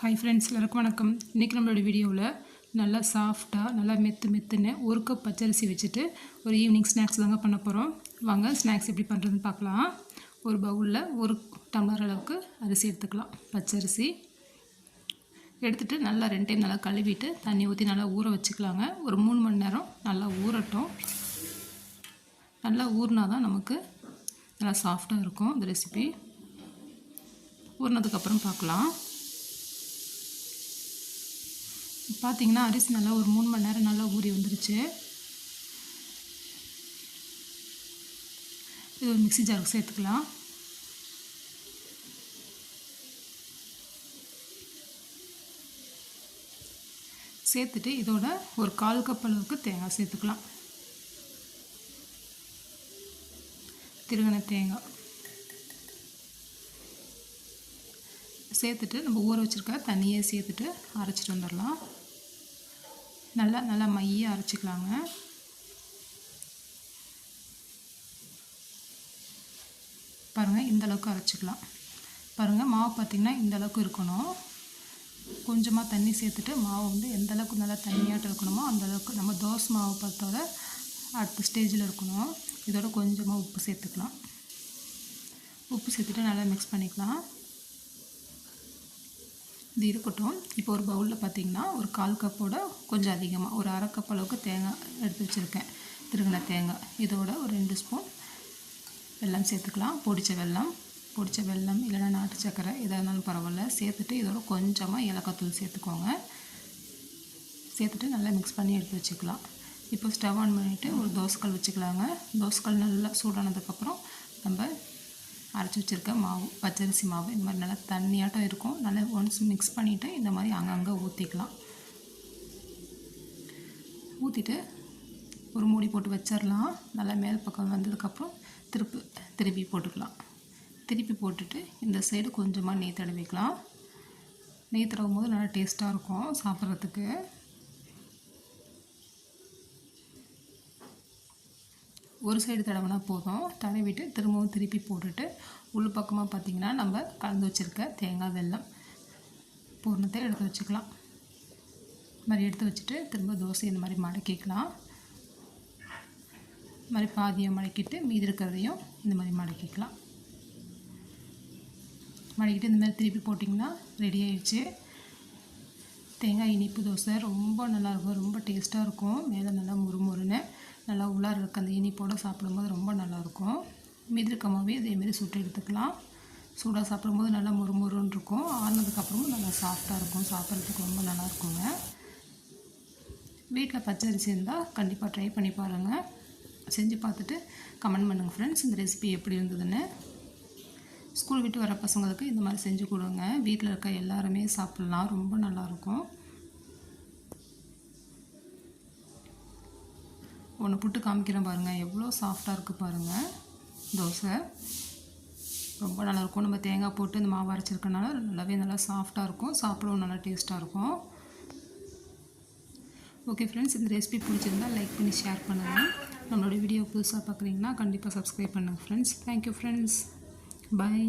Hi friends, எல்லாருக்கும் வணக்கம். இன்றைக்கி நம்மளோட வீடியோவில் நல்லா சாஃப்டாக நல்லா மெத்துன்னு ஒரு கப் பச்சரிசி வச்சுட்டு ஒரு ஈவினிங் ஸ்நாக்ஸ் தாங்க பண்ண போகிறோம். வாங்க ஸ்நாக்ஸ் எப்படி பண்ணுறதுன்னு பார்க்கலாம். ஒரு பவுலில் ஒரு டம்ளர் அளவுக்கு அரிசி எடுத்துக்கலாம். பச்சரிசி எடுத்துகிட்டு நல்லா 2 டைம் நல்லா கழுவிட்டு தண்ணி ஊற்றி நல்லா ஊற வச்சுக்கலாங்க. ஒரு 3 மணி நேரம் நல்லா ஊறட்டும். நல்லா ஊறினா தான் நமக்கு நல்லா சாஃப்டாக இருக்கும் இந்த ரெசிபி. ஊறினதுக்கப்புறம் பார்க்கலாம். பார்த்திங்கன்னா அரிசி நல்லா ஒரு 3 மணி நேரம் நல்லா ஊறி வந்துருச்சு. இது ஒரு மிக்ஸி ஜாருக்கு சேர்த்துக்கலாம். சேர்த்துட்டு இதோட ஒரு 1/4 கப் அளவுக்கு தேங்காய் சேர்த்துக்கலாம். திருகின தேங்காய் சேர்த்துட்டு நம்ம ஊற வச்சுருக்க தண்ணியை சேர்த்துட்டு அரைச்சிட்டு வந்துடலாம். நல்லா மையாக அரைச்சிக்கலாங்க. பாருங்கள், இந்த அளவுக்கு அரைச்சிக்கலாம். பாருங்கள், மாவு பார்த்திங்கன்னா இந்த அளவுக்கு இருக்கணும். கொஞ்சமாக தண்ணி சேர்த்துட்டு மாவு எந்த அளவுக்கு நல்லா தண்ணியாட்டம் இருக்கணுமோ அந்த அளவுக்கு நம்ம தோசை மாவு பத்தோட அடுத்த ஸ்டேஜில் இருக்கணும். இதோட கொஞ்சமாக உப்பு சேர்த்துக்கலாம். உப்பு சேர்த்துட்டு நல்லா மிக்ஸ் பண்ணிக்கலாம். இது இருக்கட்டும். இப்போ ஒரு பவுலில் பார்த்திங்கன்னா ஒரு 1/4 கப்போட கொஞ்சம் அதிகமாக ஒரு 1/2 கப் அளவுக்கு தேங்காய் எடுத்து வச்சுருக்கேன். திருகின தேங்காய். இதோட ஒரு 2 ஸ்பூன் வெல்லம் சேர்த்துக்கலாம். பொடிச்ச வெல்லம் இல்லைனா நாட்டு சர்க்கரை எதாக இருந்தாலும் பரவாயில்ல. சேர்த்துட்டு இதோட கொஞ்சமாக ஏலக்காய் சேர்த்துக்கோங்க. சேர்த்துட்டு நல்லா மிக்ஸ் பண்ணி எடுத்து வச்சுக்கலாம். இப்போ ஸ்டவ் ஆன் பண்ணிவிட்டு ஒரு தோசைக்கல் வச்சுக்கலாங்க. தோசைக்கல் நல்லா சூடானதுக்கப்புறம் நம்ம அரைச்சி வச்சுருக்க மாவு பச்சரிசி மாவு இந்த மாதிரி நல்லா தண்ணியாட்டம் இருக்கும். நல்லா ஒன்ஸ் மிக்ஸ் பண்ணிவிட்டு இந்த மாதிரி அங்கங்கே ஊற்றிக்கலாம். ஊற்றிட்டு ஒரு மூடி போட்டு வச்சிடலாம். நல்லா மேல் பக்கம் வந்ததுக்கப்புறம் திருப்பி போட்டுக்கலாம். திருப்பி போட்டுட்டு இந்த சைடு கொஞ்சமாக நெய் தடவிக்கலாம். நெய் தடவும் போது நல்லா டேஸ்ட்டாக இருக்கும் சாப்பிட்றதுக்கு. ஒரு சைடு தடவைனா போதும். தடவிட்டு திரும்பவும் திருப்பி போட்டுட்டு உள் பக்கமாக பார்த்திங்கன்னா நம்ம கலந்து வச்சுருக்க தேங்காய் வெல்லம் பூர்ணத்தை எடுத்து வச்சுக்கலாம். இது மாதிரி எடுத்து வச்சுட்டு திரும்ப தோசை இந்த மாதிரி மடக்கிக்கலாம். இது மாதிரி பாதியை மடக்கிட்டு மீதி இருக்கிறதையும் இந்த மாதிரி மடக்கிக்கலாம். மடக்கிட்டு இந்த மாதிரி திருப்பி போட்டிங்கன்னா ரெடி ஆயிடுச்சு. தேங்காய் இனிப்பு தோசை ரொம்ப நல்லாயிருக்கும். ரொம்ப டேஸ்ட்டாக இருக்கும். மேலே நல்லா முறுமுறுன்னு நல்லா உள்ளார இருக்க அந்த இனிப்போடு சாப்பிடும்போது ரொம்ப நல்லாயிருக்கும். மீதி இருக்கமாவே இதேமாரி சுட்டு எடுத்துக்கலாம். சூடாக சாப்பிடும்போது நல்லா முறுமுறுன்னு இருக்கும். ஆறுனதுக்கப்புறமும் நல்லா சாஃப்டாக இருக்கும். சாப்பிட்றதுக்கு ரொம்ப நல்லாயிருக்குங்க. வீட்டில் பச்சரிசி இருந்தால் கண்டிப்பாக ட்ரை பண்ணி பாருங்கள். செஞ்சு பார்த்துட்டு கமெண்ட் பண்ணுங்கள் ஃப்ரெண்ட்ஸ், இந்த ரெசிபி எப்படி இருந்ததுன்னு. ஸ்கூல் விட்டு வர பசங்களுக்கு இந்த மாதிரி செஞ்சு கொடுங்க. வீட்டில் இருக்க எல்லாருமே சாப்பிட்லாம். ரொம்ப நல்லாயிருக்கும். ஒன்று புட்டு காமிக்கிறேன் பாருங்கள், எவ்வளோ சாஃப்டாக இருக்குது பாருங்கள். தோசை ரொம்ப நல்லாயிருக்கும். நம்ம தேங்காய் போட்டு இந்த மாவு அரைச்சிருக்கனால நல்லா சாஃப்டாக இருக்கும். சாப்பிடவும் நல்லா டேஸ்ட்டாக இருக்கும். ஓகே ஃப்ரெண்ட்ஸ், இந்த ரெசிபி பிடிச்சிருந்தால் லைக் பண்ணி ஷேர் பண்ணுங்கள். நம்மளோட வீடியோ புதுசாக பார்க்குறீங்கன்னா கண்டிப்பாக சப்ஸ்கிரைப் பண்ணுங்கள் ஃப்ரெண்ட்ஸ். Thank you friends. பாய்.